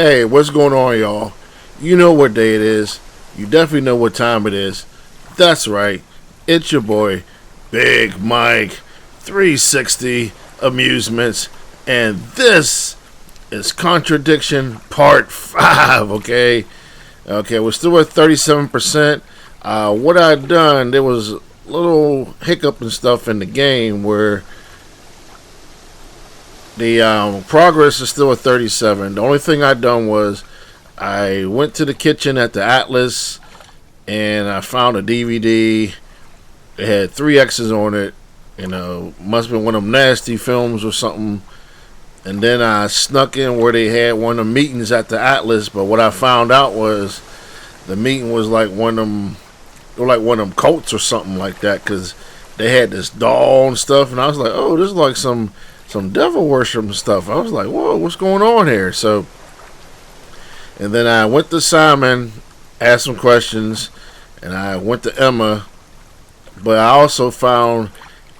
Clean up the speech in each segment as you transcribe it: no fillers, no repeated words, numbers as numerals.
Hey, what's going on, y'all? You know what day it is. You definitely know what time it is. That's right. It's your boy, Big Mike, 360 Amusements, and this is Contradiction Part 5, okay? Okay, we're still at 37%. What I done, there was a little hiccup and stuff in the game where the progress is still at 37. The only thing I done was I went to the kitchen at the Atlas and I found a DVD. It had 3X's on it. You know, must have been one of them nasty films or something. And then I snuck in where they had one of the meetings at the Atlas. But what I found out was the meeting was like one of them cults or something like that, because they had this doll and stuff. And I was like, oh, this is like some devil worship and stuff. I was like, whoa, what's going on here? So, and then I went to Simon, asked some questions, and I went to Emma, but I also found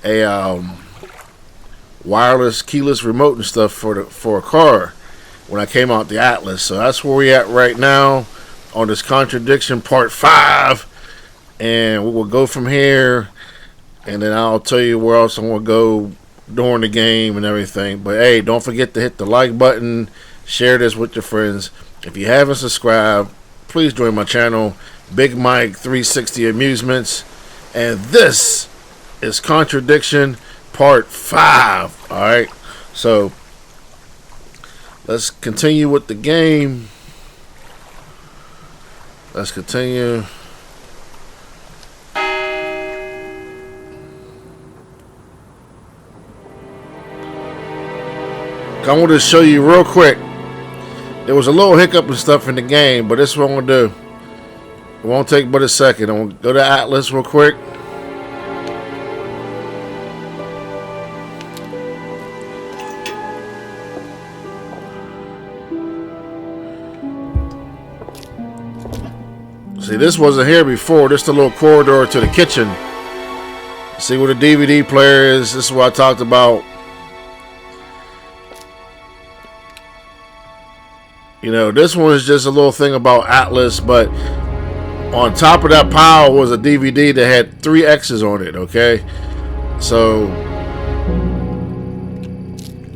a wireless keyless remote and stuff for a car when I came out the Atlas. So that's where we at right now on this Contradiction Part 5, and we will go from here, and then I'll tell you where else I'm going to go during the game and everything. But hey, don't forget to hit the like button, share this with your friends. If you haven't subscribed, please join my channel, Big Mike 360 Amusements, and this is Contradiction Part 5. Alright, so let's continue with the game. Let's continue. I want to show you real quick. There was a little hiccup and stuff in the game, but this is what I'm going to do. It won't take but a second. I'm going to go to Atlas real quick. See, this wasn't here before. This is the little corridor to the kitchen. See where the DVD player is. This is what I talked about. You know, this one is just a little thing about Atlas, but on top of that pile was a DVD that had 3X's on it, okay? So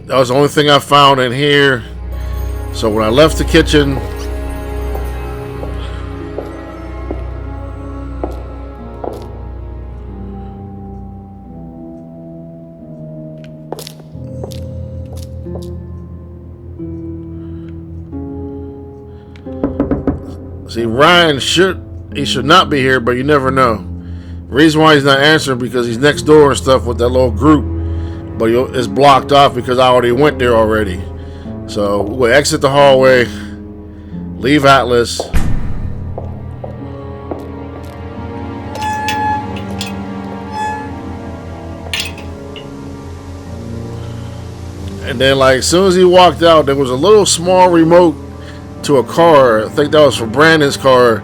that was the only thing I found in here. So when I left the kitchen, see, Ryan should not be here, but you never know. Reason why he's not answering because he's next door and stuff with that little group, but it's blocked off because I already went there already. So we'll exit the hallway, leave Atlas, and then like as soon as he walked out, there was a little small remote to a car. I think that was for Brandon's car,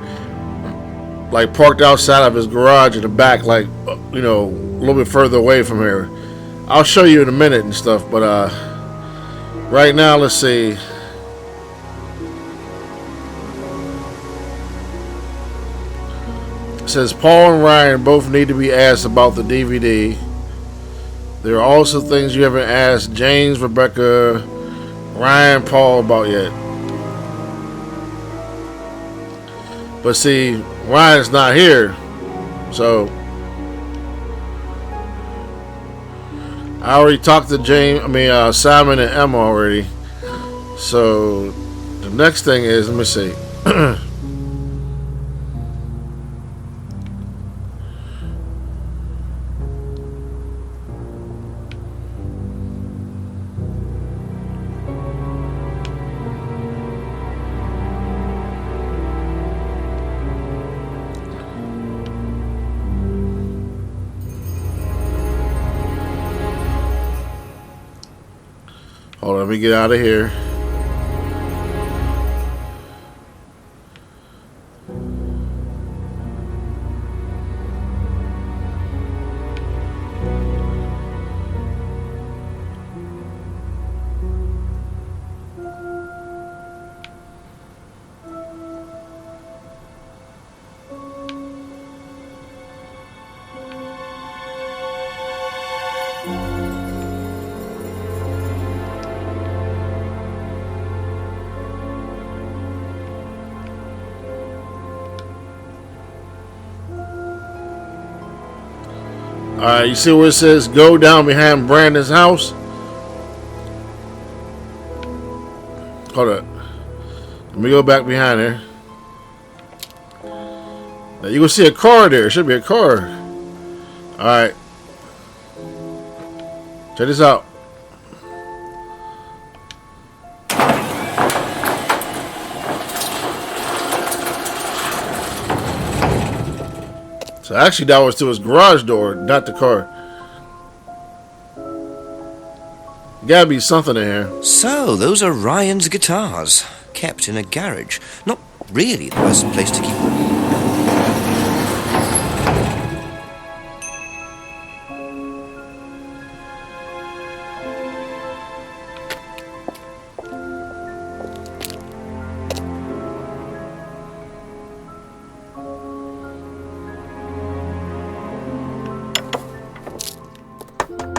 like parked outside of his garage in the back, like, you know, a little bit further away from here. I'll show you in a minute and stuff, but right now, let's see. It says Paul and Ryan both need to be asked about the DVD. There are also things you haven't asked James, Rebecca, Ryan, Paul about yet. But see, Ryan's not here, so I already talked to Simon and Emma already. So the next thing is, let me see. Hold on, let me get out of here. Alright, you see where it says go down behind Brandon's house? Hold up. Let me go back behind there. Now you can see a car there. It should be a car. Alright. Check this out. So actually that was to his garage door, not the car. Gotta be something in here. So, those are Ryan's guitars, kept in a garage. Not really the best place to keep them.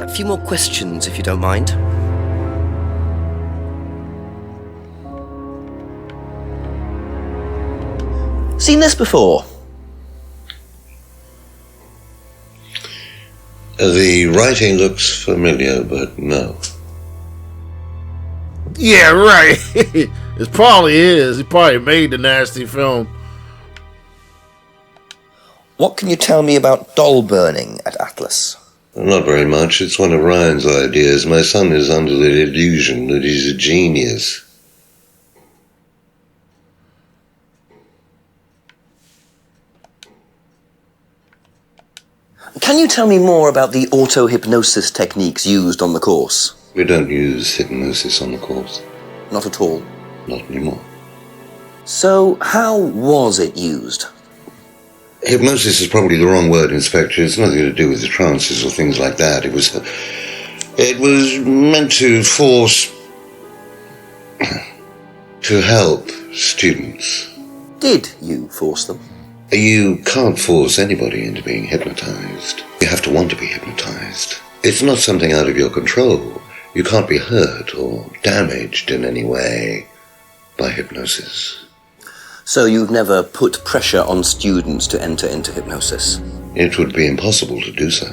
A few more questions, if you don't mind. Seen this before? The writing looks familiar, but no. Yeah, right. It probably is. He probably made the nasty film. What can you tell me about doll burning at Atlas? Not very much. It's one of Ryan's ideas. My son is under the illusion that he's a genius. Can you tell me more about the auto-hypnosis techniques used on the course? We don't use hypnosis on the course. Not at all. Not anymore. So, how was it used? Hypnosis is probably the wrong word, Inspector. It's nothing to do with the trances or things like that. It was meant to force... to help students. Did you force them? You can't force anybody into being hypnotized. You have to want to be hypnotized. It's not something out of your control. You can't be hurt or damaged in any way by hypnosis. So you've never put pressure on students to enter into hypnosis? It would be impossible to do so.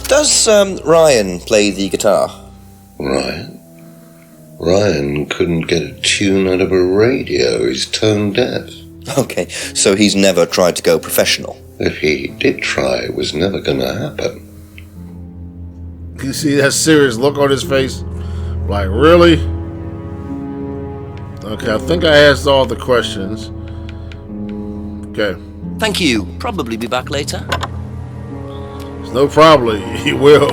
Does Ryan play the guitar? Ryan? Ryan couldn't get a tune out of a radio. He's tone deaf. Okay, so he's never tried to go professional? If he did try, it was never going to happen. You see that serious look on his face? Like, really? Okay, I think I asked all the questions. Okay. Thank you. Probably be back later. There's no problem. He will.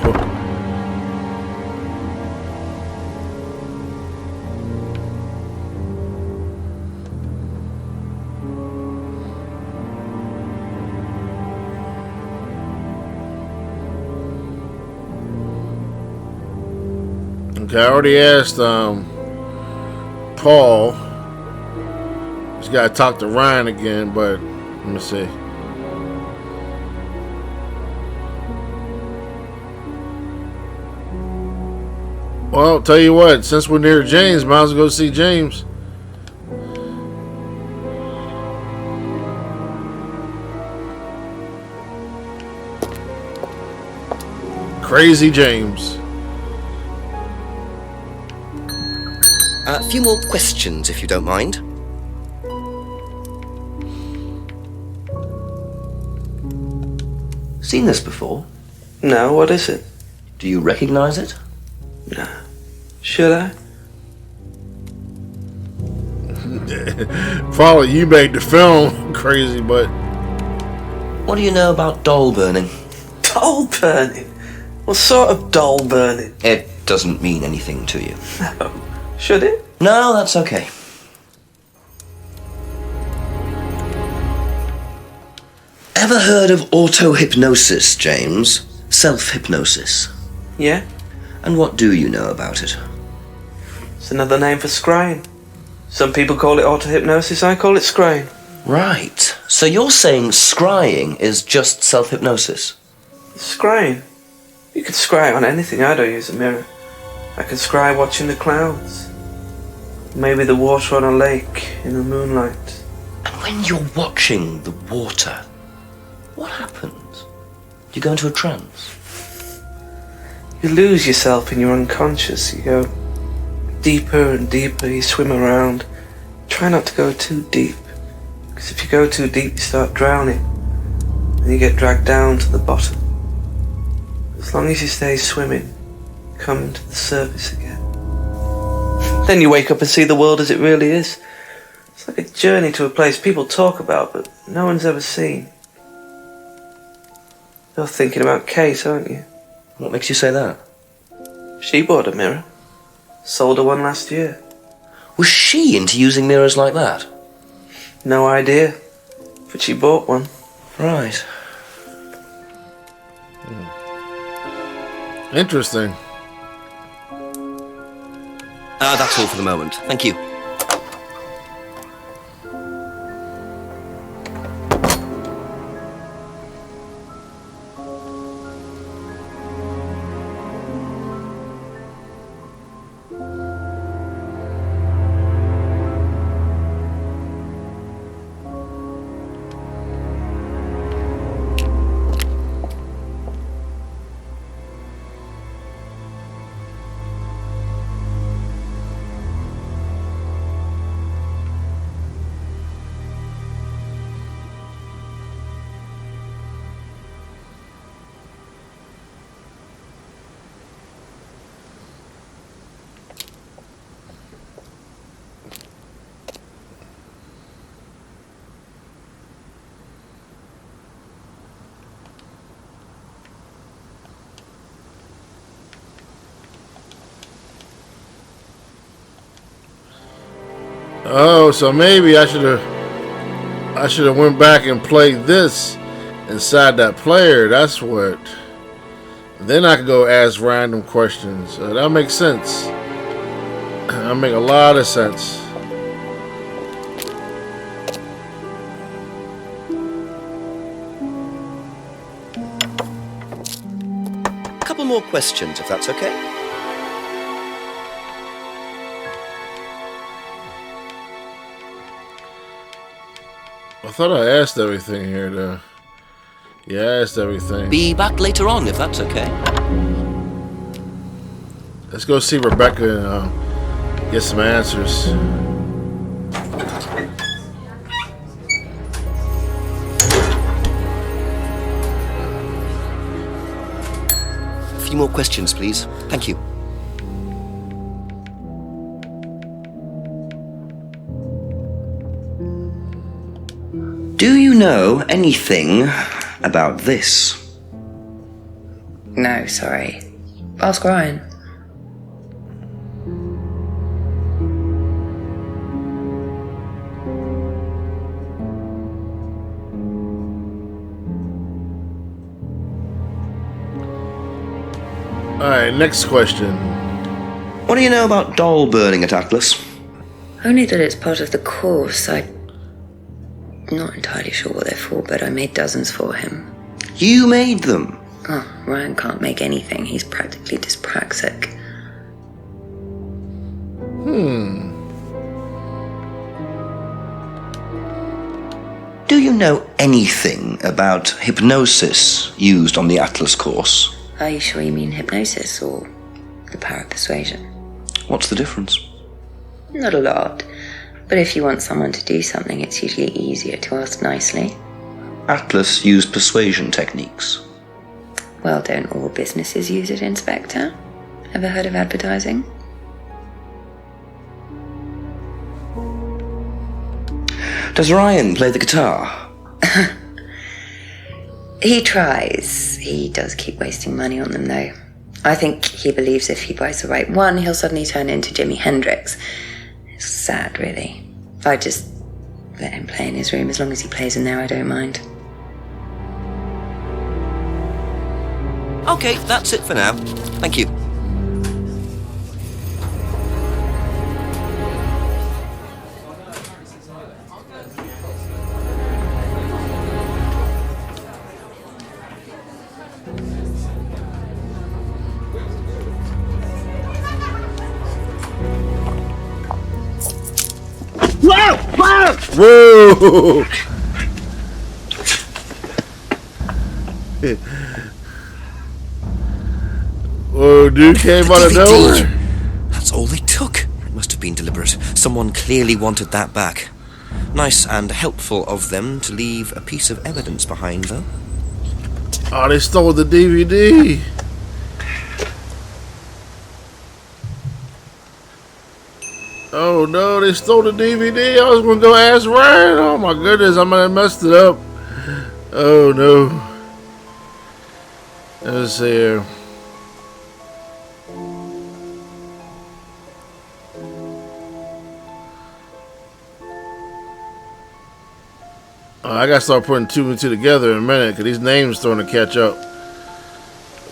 Okay, I already asked Paul. Just gotta talk to Ryan again, but let me see. Well, I'll tell you what, since we're near James, might as well go see James. Crazy James. A few more questions, if you don't mind. Seen this before? No, what is it? Do you recognize it? No. Should I? Probably you made the film crazy, but What do you know about doll burning? Doll burning? What sort of doll burning? It doesn't mean anything to you. No. Should it? No, that's okay. Ever heard of auto-hypnosis, James? Self-hypnosis. Yeah. And what do you know about it? It's another name for scrying. Some people call it auto-hypnosis, I call it scrying. Right. So you're saying scrying is just self-hypnosis? Scrying? You could scry on anything. I don't use a mirror. I can scry watching the clouds. Maybe the water on a lake in the moonlight. And when you're watching the water, what happens? Do you go into a trance? You lose yourself in your unconscious. You go deeper and deeper. You swim around. Try not to go too deep. Because if you go too deep, you start drowning. And you get dragged down to the bottom. As long as you stay swimming, come to the surface again. Then you wake up and see the world as it really is. It's like a journey to a place people talk about, but no one's ever seen. You're thinking about Kate, aren't you? What makes you say that? She bought a mirror. Sold her one last year. Was she into using mirrors like that? No idea. But she bought one. Right. Interesting. That's all for the moment. Thank you. Oh, so maybe I should have went back and played this inside that player. That's what. Then I could go ask random questions. That makes sense. That make a lot of sense. A couple more questions, if that's okay. I thought I asked everything here, though. Yeah, I asked everything. Be back later on, if that's okay. Let's go see Rebecca and get some answers. A few more questions, please. Thank you. Do you know anything about this? No, sorry. Ask Ryan. Alright, next question. What do you know about doll burning at Atlas? Only that it's part of the course. I'm not entirely sure what they're for, but I made dozens for him. You made them? Oh, Ryan can't make anything. He's practically dyspraxic. Do you know anything about hypnosis used on the Atlas course? Are you sure you mean hypnosis or the power of persuasion? What's the difference? Not a lot. But if you want someone to do something, it's usually easier to ask nicely. Atlas used persuasion techniques. Well, don't all businesses use it, Inspector? Ever heard of advertising? Does Ryan play the guitar? He tries. He does keep wasting money on them, though. I think he believes if he buys the right one, he'll suddenly turn into Jimi Hendrix. It's sad, really. If I just let him play in his room, as long as he plays in there, I don't mind. Okay, that's it for now. Thank you. Whoa! Whoa, dude came out of nowhere. That's all they took. It must have been deliberate. Someone clearly wanted that back. Nice and helpful of them to leave a piece of evidence behind, though. Oh, they stole the DVD. Oh no, they stole the DVD. I was gonna go ask Ryan. Oh my goodness, I might have messed it up. Oh no. Let's see here. I gotta start putting two and two together in a minute because these names starting to catch up.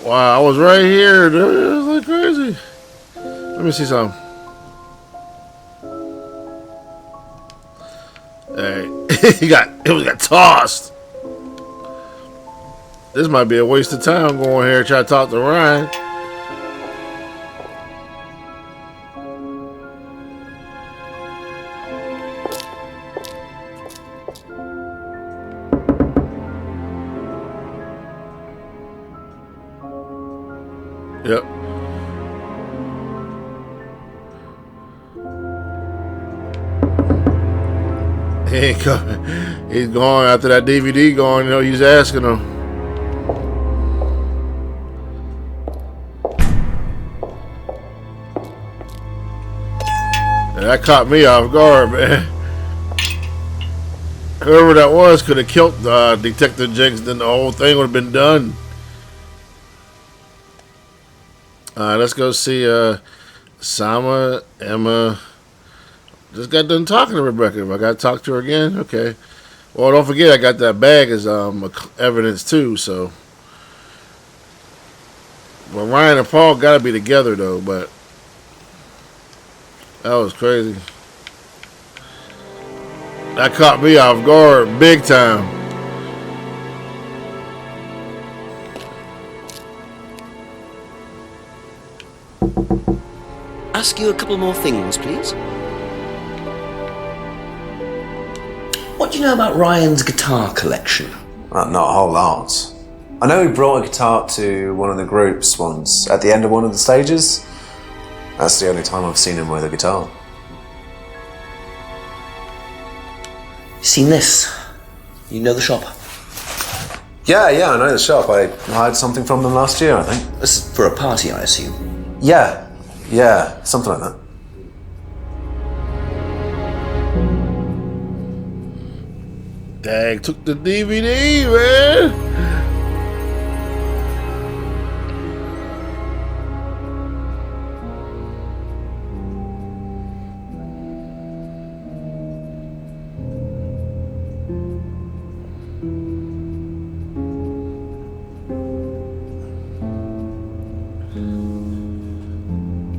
Wow, I was right here. Dude. It was like crazy. Let me see something. Hey, it got tossed. This might be a waste of time going here and try to talk to Ryan. Yep. He ain't coming. He's going after that DVD going, you know, he's asking him. And that caught me off guard, man. Whoever that was could have killed Detective Jenks, then the whole thing would have been done. Let's go see Sama, Emma. Just got done talking to Rebecca. If I got to talk to her again, okay. Well, don't forget I got that bag as evidence too. So, well, Ryan and Paul got to be together though. But that was crazy. That caught me off guard big time. Ask you a couple more things, please. What do you know about Ryan's guitar collection? Not a whole lot. I know he brought a guitar to one of the groups once, at the end of one of the stages. That's the only time I've seen him with a guitar. Seen this? You know the shop? Yeah, I know the shop. I hired something from them last year, I think. This is for a party, I assume. Yeah, something like that. Dang, took the DVD, man.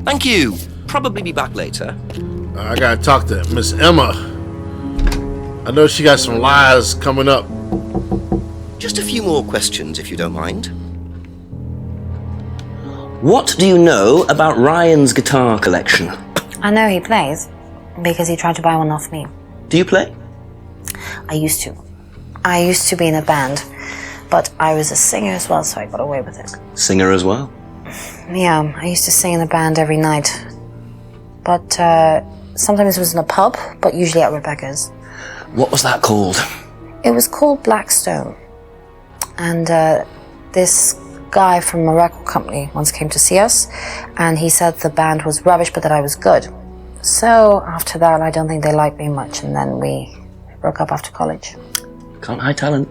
Thank you. Probably be back later. I gotta talk to Miss Emma. I know she got some lies coming up. Just a few more questions, if you don't mind. What do you know about Ryan's guitar collection? I know he plays because he tried to buy one off me. Do you play? I used to. I used to be in a band, but I was a singer as well, so I got away with it. Singer as well? Yeah, I used to sing in a band every night. But sometimes it was in a pub, but usually at Rebecca's. What was that called? It was called Blackstone. And this guy from a record company once came to see us, and he said the band was rubbish, but that I was good. So after that, I don't think they liked me much, and then we broke up after college. Can't hide talent.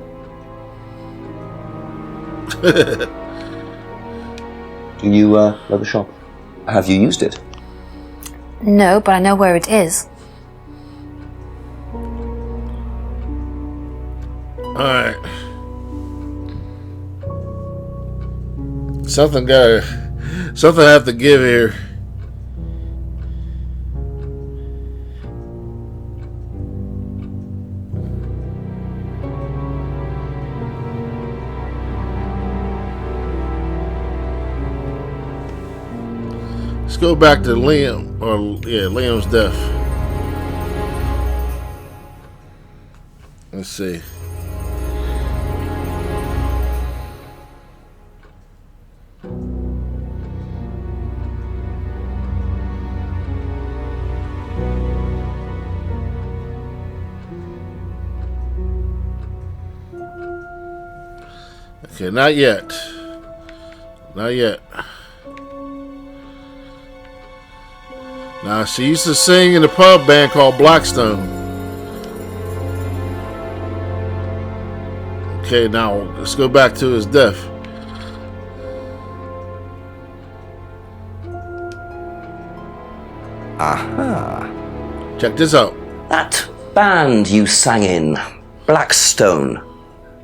Do you know the shop? Have you used it? No, but I know where it is. Alright. Something I have to give here. Let's go back to Liam's death. Let's see. Okay, not yet. Not yet. Now, she used to sing in a pub band called Blackstone. Okay, now let's go back to his death. Aha. Check this out. That band you sang in, Blackstone.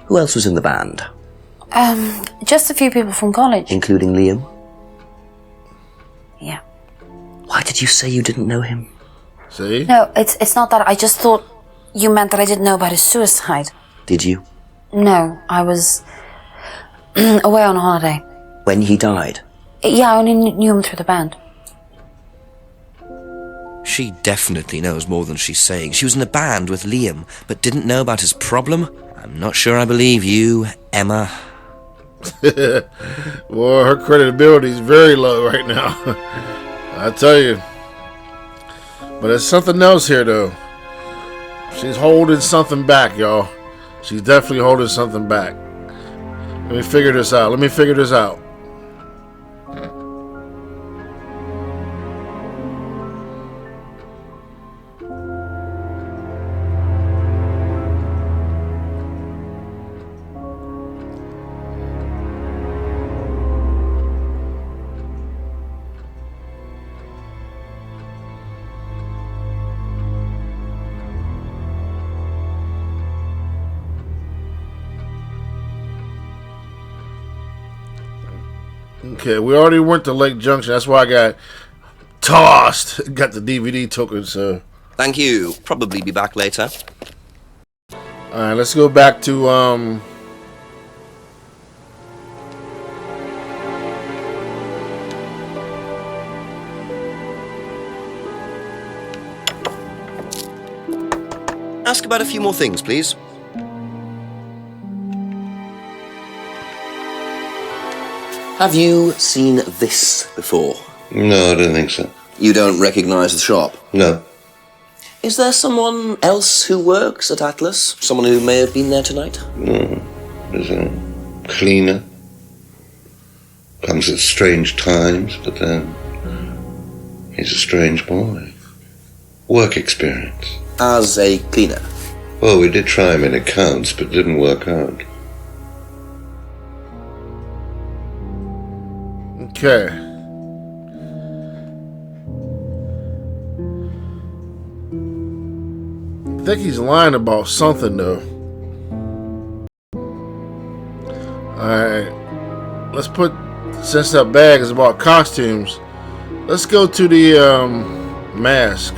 Who else was in the band? Just a few people from college. Including Liam? Yeah. Why did you say you didn't know him? See? No, it's not that. I just thought you meant that I didn't know about his suicide. Did you? No, I was away on holiday. When he died? Yeah, I only knew him through the band. She definitely knows more than she's saying. She was in a band with Liam, but didn't know about his problem? I'm not sure I believe you, Emma. Well, her credibility is very low right now. I tell you. But there's something else here, though. She's holding something back, y'all. She's definitely holding something back. Let me figure this out. Okay, we already went to Lake Junction. That's why I got tossed. Got the DVD token, so. Thank you. Probably be back later. Alright, let's go back to, Ask about a few more things, please. Have you seen this before? No, I don't think so. You don't recognise the shop? No. Is there someone else who works at Atlas? Someone who may have been there tonight? No. There's a cleaner. Comes at strange times, but then he's a strange boy. Work experience. As a cleaner? Well, we did try him in accounts, but it didn't work out. okay. I think he's lying about something, though. Alright. Let's put, since that bag is about costumes, let's go to the mask.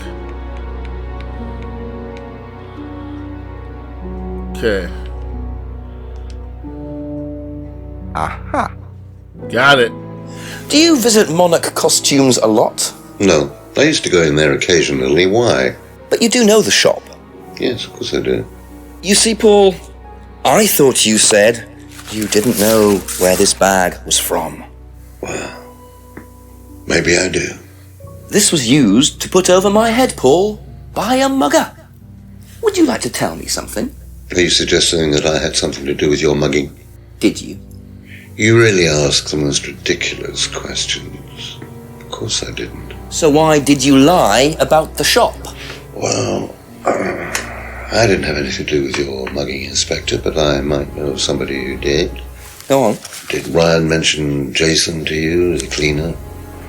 Okay. Aha. Got it. Do you visit Monarch Costumes a lot? No. I used to go in there occasionally. Why? But you do know the shop. Yes, of course I do. You see, Paul, I thought you said you didn't know where this bag was from. Well, maybe I do. This was used to put over my head, Paul, by a mugger. Would you like to tell me something? Are you suggesting that I had something to do with your mugging? Did you? You really ask the most ridiculous questions. Of course I didn't. So why did you lie about the shop? Well, I didn't have anything to do with your mugging, Inspector, but I might know somebody who did. Go on. Did Ryan mention Jason to you as a cleaner?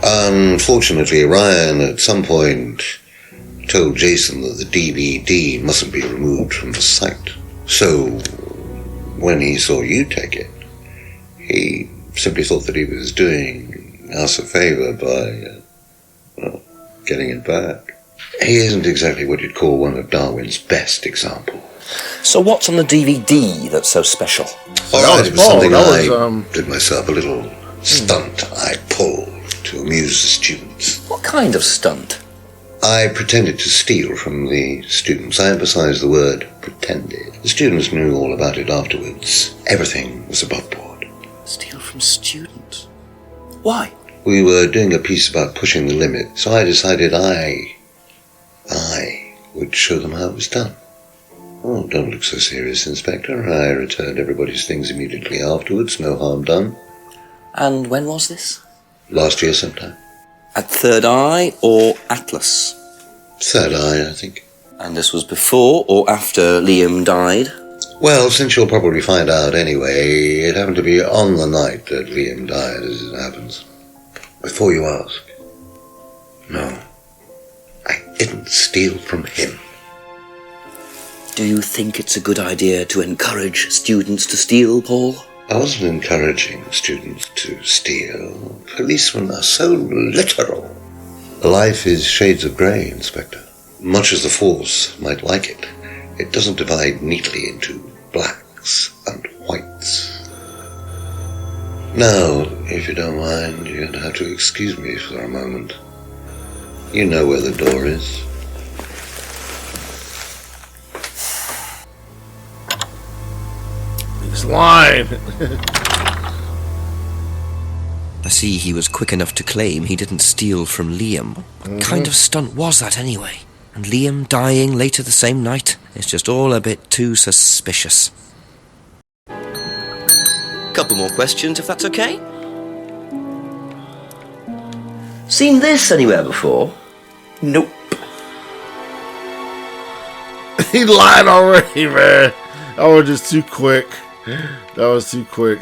Unfortunately, Ryan at some point told Jason that the DVD mustn't be removed from the site. So, when he saw you take it, he simply thought that he was doing us a favour by, getting it back. He isn't exactly what you'd call one of Darwin's best examples. So what's on the DVD that's so special? All That right, was it was Paul. something That I did myself, a little stunt I pulled to amuse the students. What kind of stunt? I pretended to steal from the students. I emphasize the word pretended. The students knew all about it afterwards. Everything was above board. Steal from students? Why? We were doing a piece about pushing the limit, so I decided I would show them how it was done. Oh, don't look so serious, Inspector. I returned everybody's things immediately afterwards, no harm done. And when was this? Last year sometime. At Third Eye or Atlas? Third Eye, I think. And this was before or after Liam died? Well, since you'll probably find out anyway, it happened to be on the night that Liam died, as it happens. Before you ask, no, I didn't steal from him. Do you think it's a good idea to encourage students to steal, Paul? I wasn't encouraging students to steal. Policemen are so literal. Life is shades of grey, Inspector. Much as the Force might like it, it doesn't divide neatly into blacks and whites. Now, if you don't mind, you're going to have to excuse me for a moment. You know where the door is. He's lying. I see he was quick enough to claim he didn't steal from Liam. What kind of stunt was that anyway? And Liam dying later the same night? It's just all a bit too suspicious. Couple more questions, if that's okay? Seen this anywhere before? Nope. He lied already, man. That was just too quick. That was too quick.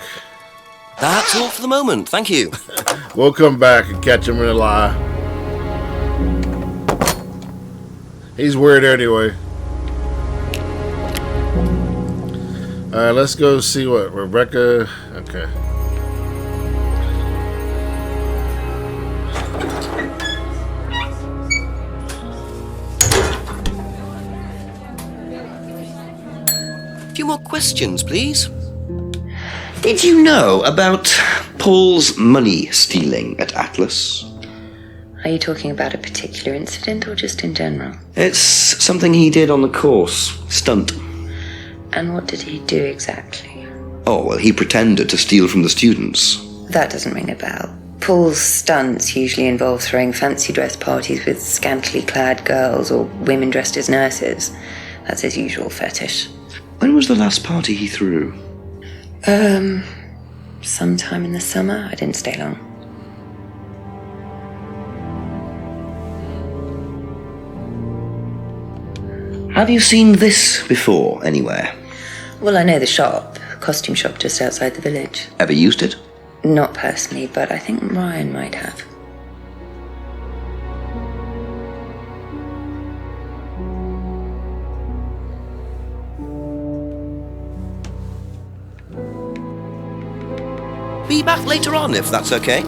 That's all for the moment, thank you. We'll come back and catch him in a lie. He's weird anyway. Alright, let's go see what Rebecca... Okay. A few more questions, please. Did you know about Paul's money stealing at Atlas? Are you talking about a particular incident or just in general? It's something he did on the course. Stunt. And what did he do exactly? Oh, well, he pretended to steal from the students. That doesn't ring a bell. Paul's stunts usually involve throwing fancy dress parties with scantily clad girls or women dressed as nurses. That's his usual fetish. When was the last party he threw? Sometime in the summer. I didn't stay long. Have you seen this before, anywhere? Well, I know the shop. Costume shop just outside the village. Ever used it? Not personally, but I think Ryan might have. Be back later on, if that's okay.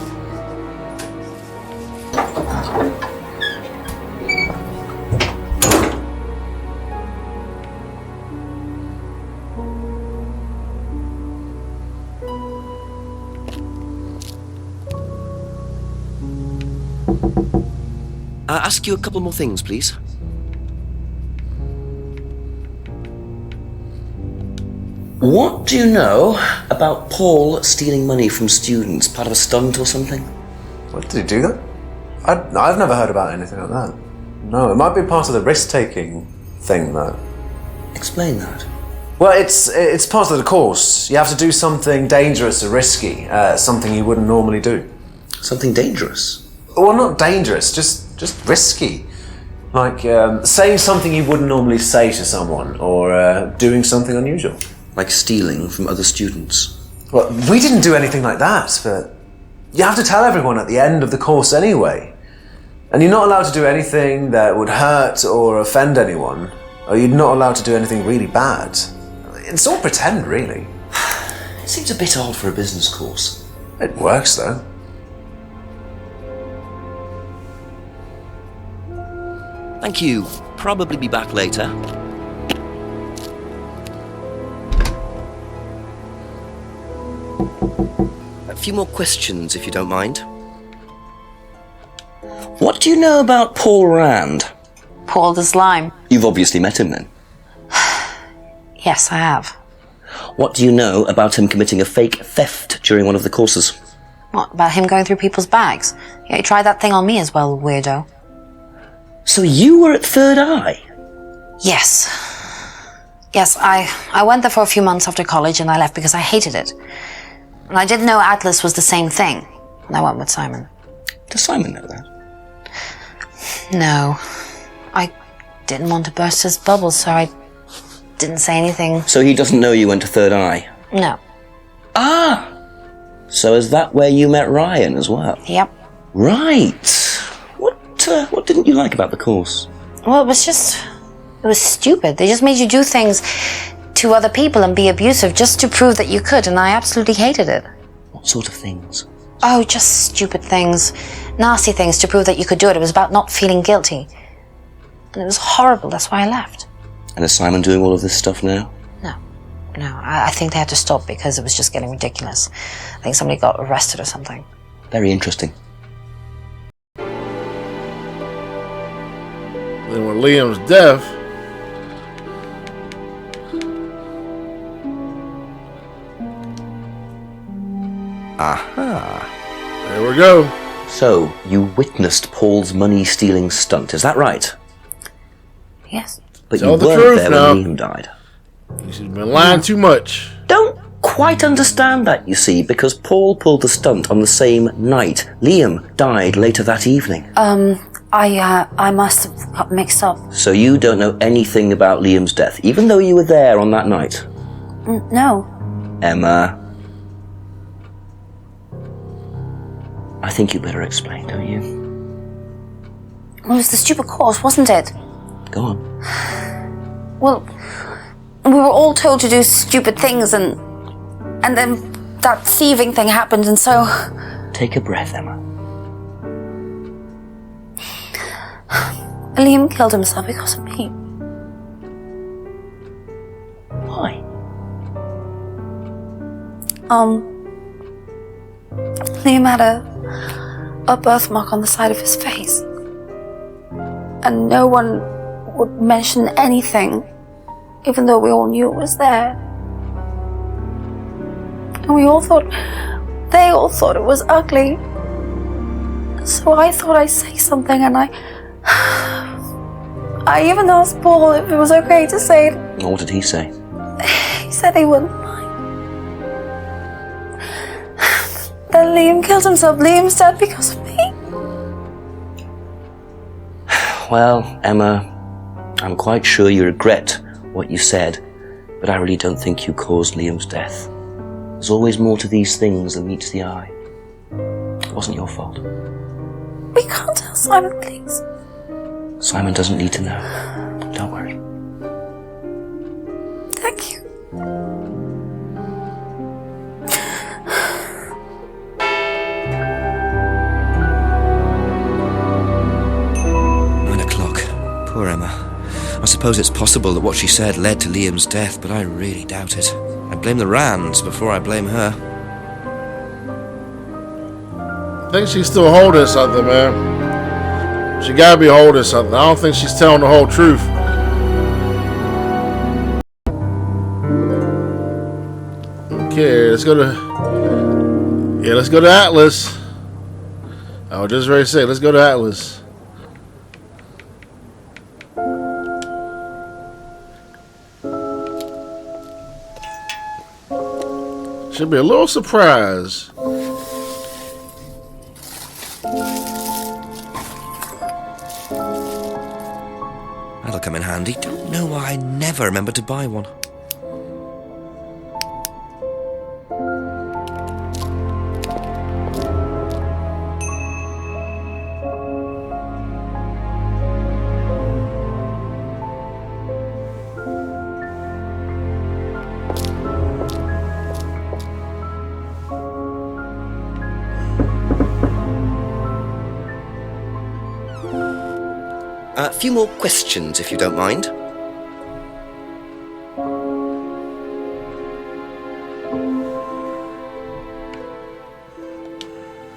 Ask you a couple more things, please. What do you know about Paul stealing money from students? Part of a stunt or something? What, did he do that? I've never heard about anything like that. No, it might be part of the risk-taking thing, though. Explain that. Well, it's part of the course. You have to do something dangerous or risky, something you wouldn't normally do. Something dangerous? Well, not dangerous, just risky. Like saying something you wouldn't normally say to someone, or doing something unusual. Like stealing from other students? Well, we didn't do anything like that, but you have to tell everyone at the end of the course anyway. And you're not allowed to do anything that would hurt or offend anyone, or you're not allowed to do anything really bad. It's all pretend, really. It seems a bit odd for a business course. It works, though. Thank you. Probably be back later. A few more questions, if you don't mind. What do you know about Paul Rand? Paul the Slime. You've obviously met him then. Yes, I have. What do you know about him committing a fake theft during one of the courses? What, about him going through people's bags? Yeah, he tried that thing on me as well, weirdo. So you were at Third Eye? Yes. Yes, I went there for a few months after college and I left because I hated it. And I didn't know Atlas was the same thing. And I went with Simon. Does Simon know that? No. I didn't want to burst his bubble, so I didn't say anything. So he doesn't know you went to Third Eye? No. Ah! So is that where you met Ryan as well? Yep. Right. What didn't you like about the course? Well, it was stupid. They just made you do things to other people and be abusive just to prove that you could, and I absolutely hated it. What sort of things? Oh, just stupid things. Nasty things to prove that you could do it. It was about not feeling guilty. And it was horrible, that's why I left. And is Simon doing all of this stuff now? No, I think they had to stop because it was just getting ridiculous. I think somebody got arrested or something. Very interesting. Then with Liam's death, Aha. there we go. So, you witnessed Paul's money-stealing stunt, is that right? Yes. But Tell you the weren't truth there now. when Liam died. She's been lying too much. Don't quite understand that, you see, because Paul pulled the stunt on the same night. Liam died later that evening. I must have got mixed up. So you don't know anything about Liam's death, even though you were there on that night? No. Emma. I think you better explain, don't you? Well, it was the stupid course, wasn't it? Go on. Well, we were all told to do stupid things and then that thieving thing happened and so... Take a breath, Emma. Liam killed himself because of me. Why? Liam had a birthmark on the side of his face. And no one would mention anything, even though we all knew it was there. And they all thought it was ugly. So I thought I'd say something, and I even asked Paul if it was okay to say it. What did he say? He said he wouldn't mind. Then Liam killed himself. Liam's dead because of me. Well, Emma, I'm quite sure you regret what you said, but I really don't think you caused Liam's death. There's always more to these things than meets the eye. It wasn't your fault. We can't tell Simon, please. Simon doesn't need to know. Don't worry. Thank you. Poor Emma. I suppose it's possible that what she said led to Liam's death, but I really doubt it. I blame the Rands before I blame her. I think she's still holding something, man. She gotta be holding something. I don't think she's telling the whole truth. Okay, let's go to Atlas. I was just ready to say, let's go to Atlas. Should be a little surprise. That'll come in handy. Don't know why I never remember to buy one. A few more questions, if you don't mind.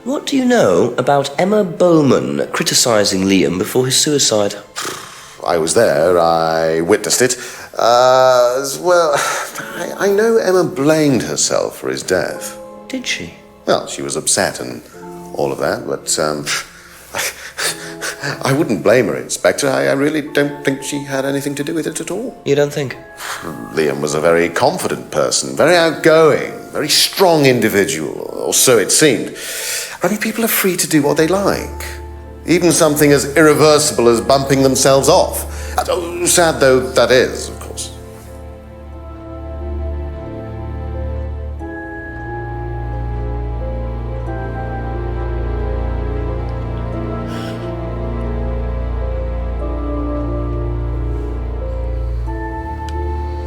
What do you know about Emma Bowman criticising Liam before his suicide? I was there. I witnessed it. Well, I know Emma blamed herself for his death. Did she? Well, she was upset and all of that, but I wouldn't blame her, Inspector. I really don't think she had anything to do with it at all. You don't think? Liam was a very confident person, very outgoing, very strong individual, or so it seemed. I mean, people are free to do what they like. Even something as irreversible as bumping themselves off. Sad though that is, of course.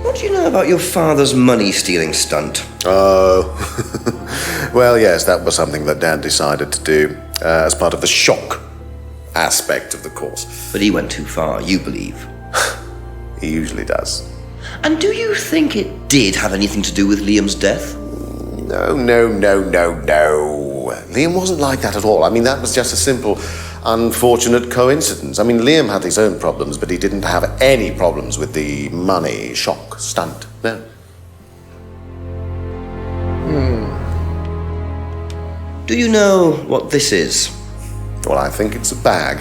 What do you know about your father's money-stealing stunt? Oh, well, yes, that was something that Dad decided to do as part of the shock aspect of the course. But he went too far, you believe. He usually does. And do you think it did have anything to do with Liam's death? No. Liam wasn't like that at all. I mean, that was just a simple, unfortunate coincidence. I mean, Liam had his own problems, but he didn't have any problems with the money shock stunt. No. Do you know what this is? Well, I think it's a bag.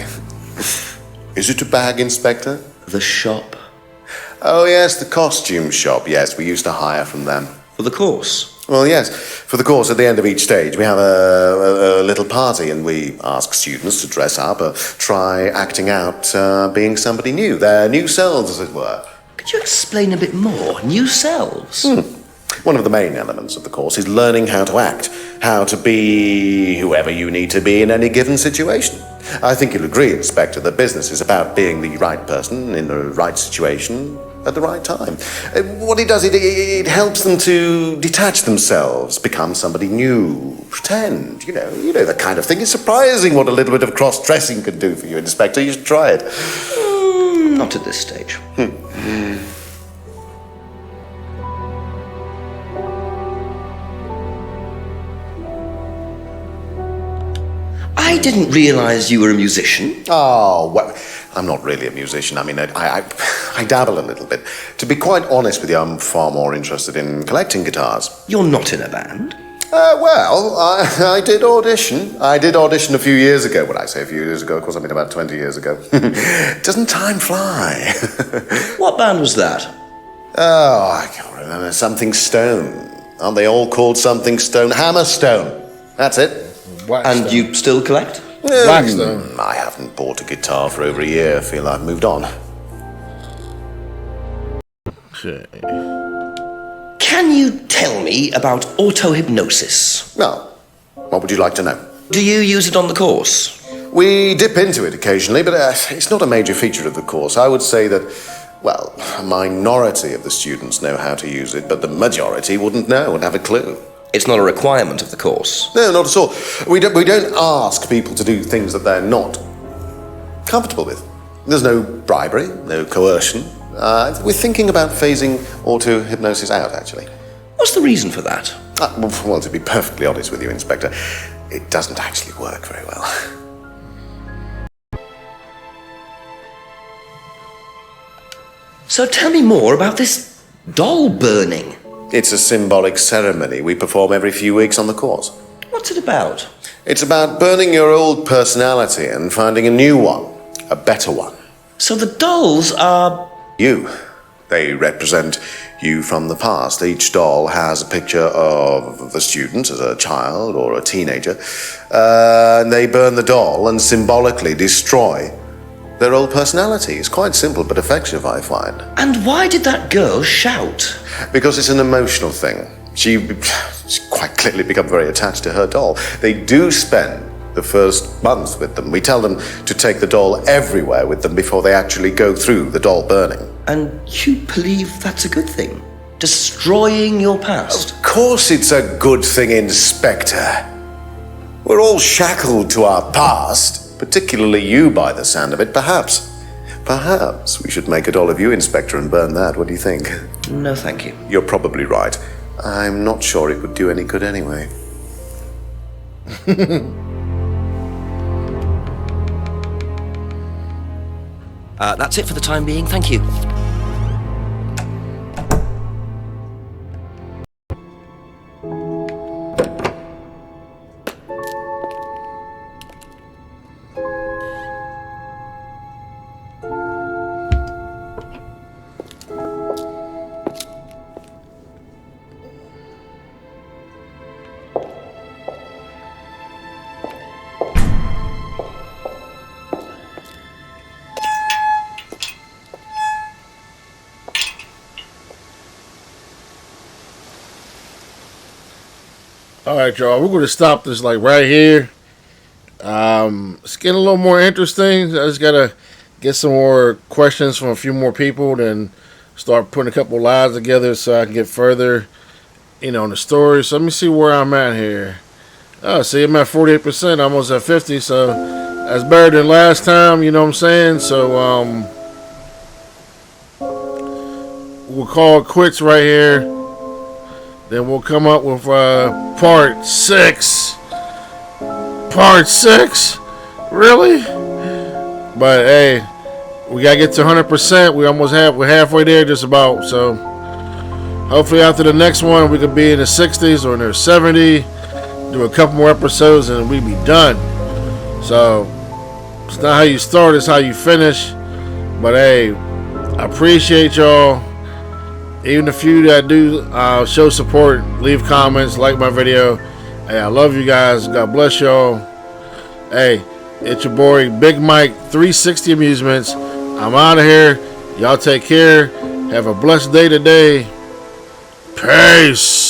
Is it a bag, Inspector? The shop. Oh, yes, the costume shop. Yes, we used to hire from them. For the course? Well, yes. For the course, at the end of each stage, we have a little party and we ask students to dress up or try acting out being somebody new, their new selves, as it were. Could you explain a bit more? New selves? One of the main elements of the course is learning how to act, how to be whoever you need to be in any given situation. I think you'll agree, Inspector, that business is about being the right person in the right situation at the right time. What it does, it helps them to detach themselves, become somebody new, pretend, you know that kind of thing. It's surprising what a little bit of cross-dressing can do for you, Inspector. You should try it. Not at this stage. I didn't realize you were a musician. Oh, well, I'm not really a musician. I mean, I dabble a little bit. To be quite honest with you, I'm far more interested in collecting guitars. You're not in a band? Well, I did audition. I did audition a few years ago. When I say a few years ago, of course, I mean about 20 years ago. Doesn't time fly? What band was that? Oh, I can't remember. Something Stone. Aren't they all called Something Stone? Hammerstone. That's it. And you still collect? Blackstone. I haven't bought a guitar for over a year. I feel I've moved on. Okay. Can you tell me about auto-hypnosis? Well, what would you like to know? Do you use it on the course? We dip into it occasionally, but it's not a major feature of the course. I would say that, well, a minority of the students know how to use it, but the majority wouldn't know and have a clue. It's not a requirement of the course. No, not at all. We don't ask people to do things that they're not comfortable with. There's no bribery, no coercion. We're thinking about phasing auto-hypnosis out, actually. What's the reason for that? Well, to be perfectly honest with you, Inspector, it doesn't actually work very well. So tell me more about this doll burning. It's a symbolic ceremony we perform every few weeks on the course. What's it about? It's about burning your old personality and finding a new one, a better one. So the dolls are... You. They represent you from the past. Each doll has a picture of the student as a child or a teenager. And they burn the doll and symbolically destroy their old personality. It's quite simple but effective, I find. And why did that girl shout? Because it's an emotional thing. She's quite clearly become very attached to her doll. They do spend the first month with them. We tell them to take the doll everywhere with them before they actually go through the doll burning. And you believe that's a good thing? Destroying your past? Of course it's a good thing, Inspector. We're all shackled to our past, particularly you by the sound of it. Perhaps we should make a doll of you, Inspector, and burn that. What do you think? No, thank you. You're probably right. I'm not sure it would do any good anyway. That's it for the time being. Thank you. All right, y'all. We're going to stop this like right here. It's getting a little more interesting. I just got to get some more questions from a few more people, then start putting a couple lives together so I can get further, in the story. So let me see where I'm at here. Oh, see, I'm at 48%, almost at 50. So that's better than last time. You know what I'm saying? So we'll call it quits right here. Then we'll come up with part 6. Part 6? Really? But hey, we gotta get to 100%. We're halfway there, just about. So hopefully after the next one, we could be in the 60s or in the 70. Do a couple more episodes and we be done. So it's not how you start, it's how you finish. But hey, I appreciate y'all. Even the few that do show support, leave comments, like my video. Hey, I love you guys. God bless y'all. Hey, it's your boy Big Mike 360 Amusements. I'm out of here. Y'all take care. Have a blessed day today. Peace.